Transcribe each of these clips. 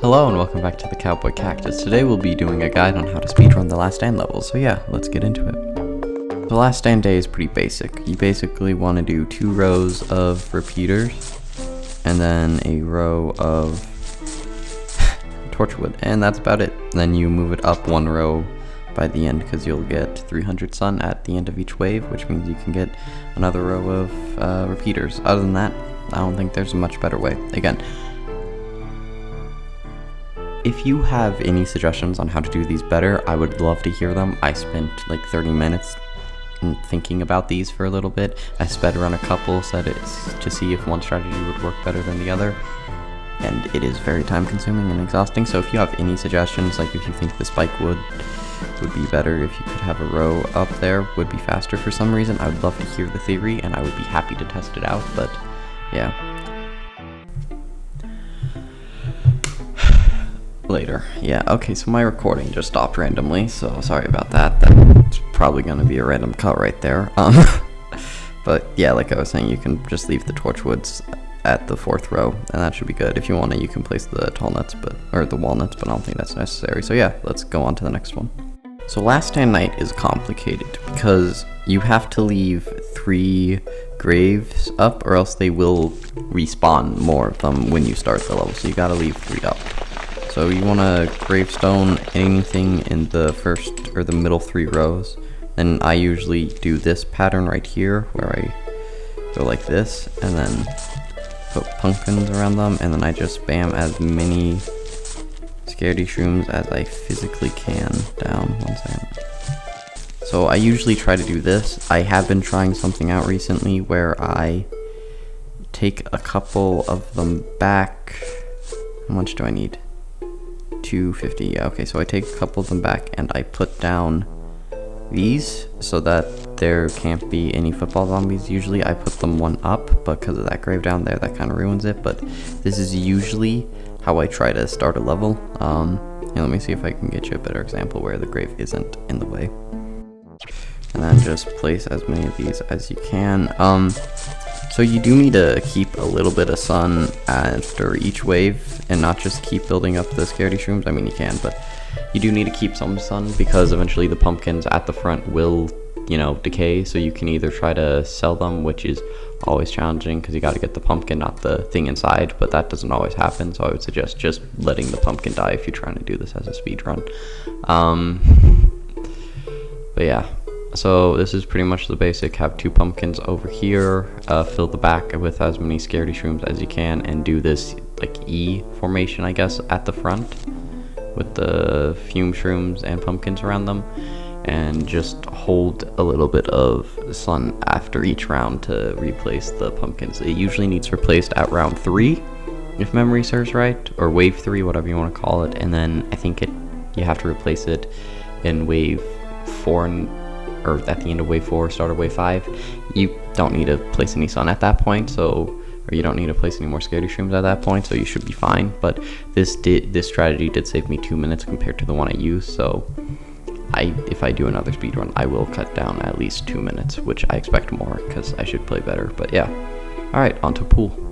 Hello and welcome back to the Cowboy Cactus. Today we'll be doing a guide on how to speedrun the Last Stand levels, so yeah, let's get into it. The Last Stand day is pretty basic. You basically want to do 2 rows of repeaters, and then a row of torchwood, and that's about it. Then you move it up 1 row by the end, because you'll get 300 sun at the end of each wave, which means you can get another row of repeaters. Other than that, I don't think there's a much better way. Again, if you have any suggestions on how to do these better, I would love to hear them. I spent like 30 minutes thinking about these for a little bit. I sped run a couple to see if one strategy would work better than the other, and it is very time consuming and exhausting. So if you have any suggestions, like if you think the spike would be better, if you could have a row up there would be faster for some reason, I would love to hear the theory and I would be happy to test it out. But yeah, later. Yeah, okay, so my recording just stopped randomly, so sorry about that. That's probably going to be a random cut right there. But yeah, like I was saying, you can just leave the torchwoods at the 4th row, and that should be good. If you want to, you can place the tall nuts, or the walnuts, but I don't think that's necessary. So yeah, let's go on to the next one. So Last Stand Night is complicated because you have to leave 3 graves up, or else they will respawn more of them when you start the level, so you gotta leave 3 up. So you want to gravestone anything in the first or the middle 3 rows. Then I usually do this pattern right here where I go like this and then put pumpkins around them, and then I just spam as many scaredy shrooms as I physically can down. 1 second. So I usually try to do this. I have been trying something out recently where I take a couple of them back. How much do I need? 250. Yeah, okay, so I take a couple of them back and I put down these so that there can't be any football zombies. Usually I put them 1 up, but because of that grave down there, that kind of ruins it. But this is usually how I try to start a level. Let me see if I can get you a better example where the grave isn't in the way. And then just place as many of these as you can. So you do need to keep a little bit of sun after each wave and not just keep building up the scaredy shrooms. I mean, you can, but you do need to keep some sun because eventually the pumpkins at the front will, decay. So you can either try to sell them, which is always challenging because you got to get the pumpkin, not the thing inside, but that doesn't always happen. So I would suggest just letting the pumpkin die if you're trying to do this as a speed run. But yeah. So this is pretty much the basic. Have 2 pumpkins over here, fill the back with as many scaredy shrooms as you can, and do this like E formation, I guess, at the front with the fume shrooms and pumpkins around them, and just hold a little bit of sun after each round to replace the pumpkins. It usually needs replaced at round 3, if memory serves right, or wave 3, whatever you want to call it, and then I think you have to replace it in wave 4 or at the end of wave 4, start of wave 5. You don't need to place any sun at that point, or you don't need to place any more scaredy shrooms at that point, so you should be fine. But this strategy did save me 2 minutes compared to the one I used, so if I do another speedrun, I will cut down at least 2 minutes, which I expect more because I should play better. But yeah, alright, on to pool.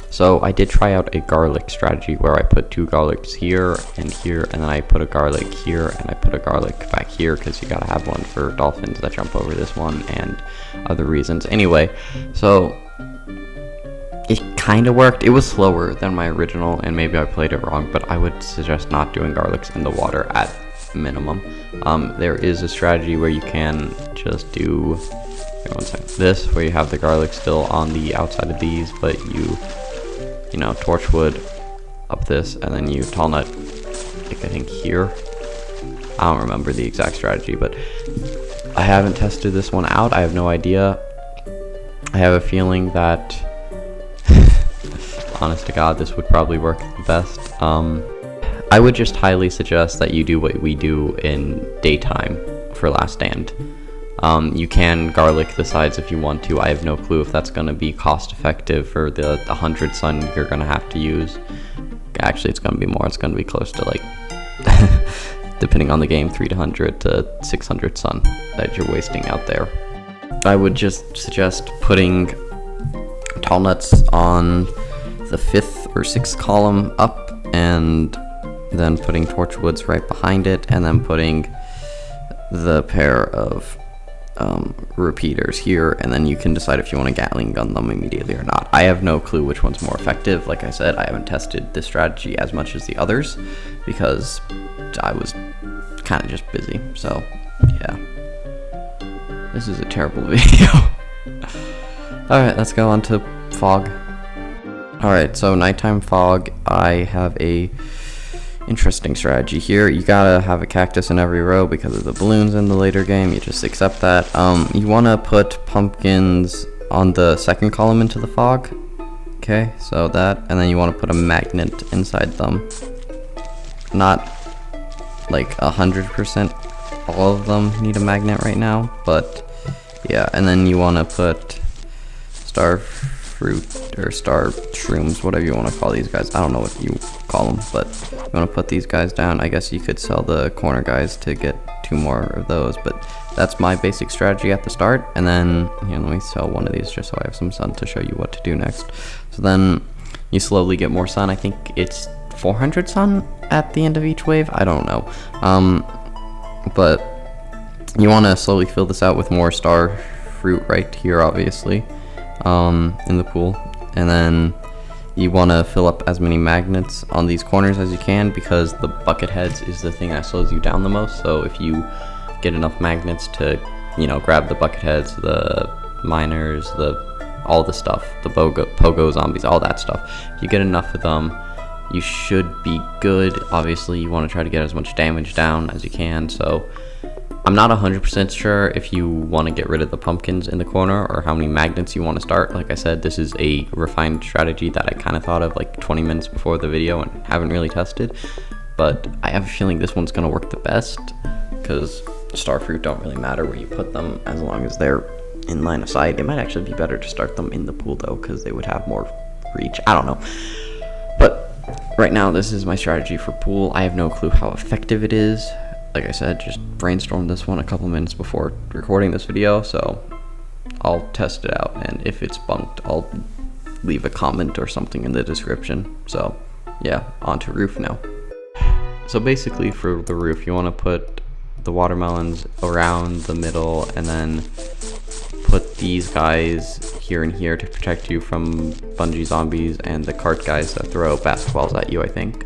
So I did try out a garlic strategy where I put 2 garlics here, and then I put a garlic here, and I put a garlic back here because you gotta have one for dolphins that jump over this one and other reasons. Anyway, so it kind of worked. It was slower than my original, and maybe I played it wrong, but I would suggest not doing garlics in the water at minimum. There is a strategy where you can just do this, where you have the garlic still on the outside of these, but you torchwood up this, and then you tall nut, like I think here. I don't remember the exact strategy, but I haven't tested this one out. I have no idea. I have a feeling that, honest to God, this would probably work the best. I would just highly suggest that you do what we do in daytime for Last Stand. You can garlic the sides if you want to. I have no clue if that's going to be cost effective for the 100 sun you're going to have to use. Actually, it's going to be more. It's going to be close to like, depending on the game, 300 to 600 sun that you're wasting out there. I would just suggest putting tall nuts on the 5th or 6th column up and then putting Torchwoods right behind it, and then putting the pair of repeaters here, and then you can decide if you want to Gatling gun them immediately or not. I have no clue which one's more effective. Like I said, I haven't tested this strategy as much as the others because I was kind of just busy. So yeah, this is a terrible video. Alright, let's go on to fog. Alright, so nighttime fog, I have a interesting strategy here. You gotta have a cactus in every row because of the balloons in the later game. You just accept that. You want to put pumpkins on the second column into the fog. Okay, so that, and then you want to put a magnet inside them. Not like 100% all of them need a magnet right now, but yeah. And then you want to put star fruit or star shrooms, whatever you want to call these guys. I don't know what you call them, but you want to put these guys down. I guess you could sell the corner guys to get 2 more of those, but that's my basic strategy at the start. And then here, let me sell one of these just so I have some sun to show you what to do next. So then you slowly get more sun. I think it's 400 sun at the end of each wave. I don't know, but you want to slowly fill this out with more star fruit right here, obviously, in the pool. And then you want to fill up as many magnets on these corners as you can, because the bucket heads is the thing that slows you down the most. So if you get enough magnets to, you know, grab the bucket heads, the miners, all the stuff, the pogo zombies, all that stuff, if you get enough of them, you should be good. Obviously you want to try to get as much damage down as you can. So I'm not 100% sure if you want to get rid of the pumpkins in the corner or how many magnets you want to start. Like I said, this is a refined strategy that I kind of thought of like 20 minutes before the video and haven't really tested. But I have a feeling this one's going to work the best, because starfruit don't really matter where you put them as long as they're in line of sight. It might actually be better to start them in the pool though, because they would have more reach. I don't know. But right now, this is my strategy for pool. I have no clue how effective it is. Like I said, just brainstormed this one a couple minutes before recording this video, so I'll test it out, and if it's bunked, I'll leave a comment or something in the description. So yeah, on to roof now. So basically for the roof, you want to put the watermelons around the middle, and then put these guys here and here to protect you from bungee zombies and the cart guys that throw basketballs at you, I think.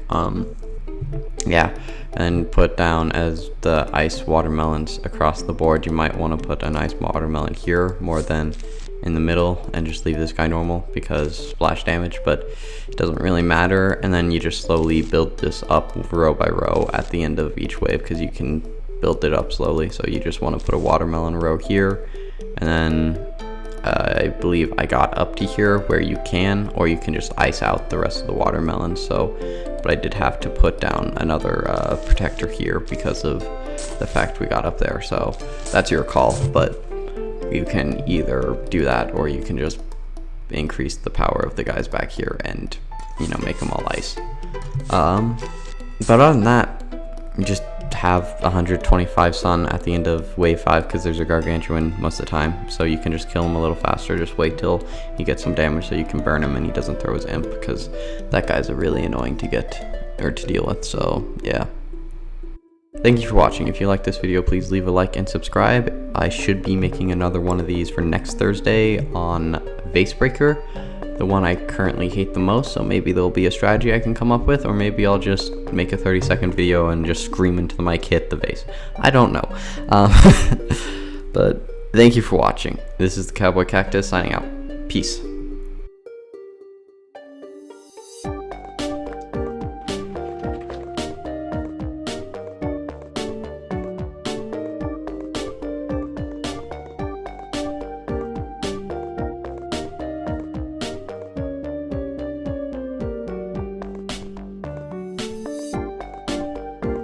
Yeah, and put down as the ice watermelons across the board. You might want to put an ice watermelon here more than in the middle, and just leave this guy normal because splash damage, but it doesn't really matter. And then you just slowly build this up row by row at the end of each wave, because you can build it up slowly. So you just want to put a watermelon row here, and then I believe I got up to here where you can, or you can just ice out the rest of the watermelons. So, but I did have to put down another protector here because of the fact we got up there. So that's your call, but you can either do that, or you can just increase the power of the guys back here and, you know, make them all ice. But other than that, you just have 125 sun at the end of wave 5, because there's a gargantuan most of the time, so you can just kill him a little faster. Just wait till he gets some damage so you can burn him and he doesn't throw his imp, because that guy's really annoying to get or to deal with. So yeah, thank you for watching. If you like this video, please leave a like and subscribe. I should be making another one of these for next Thursday on Vase Breaker, the one I currently hate the most. So maybe there'll be a strategy I can come up with, or maybe I'll just make a 30-second video and just scream into the mic, hit the vase. I don't know. But thank you for watching. This is the Cowboy Cactus signing out. Peace.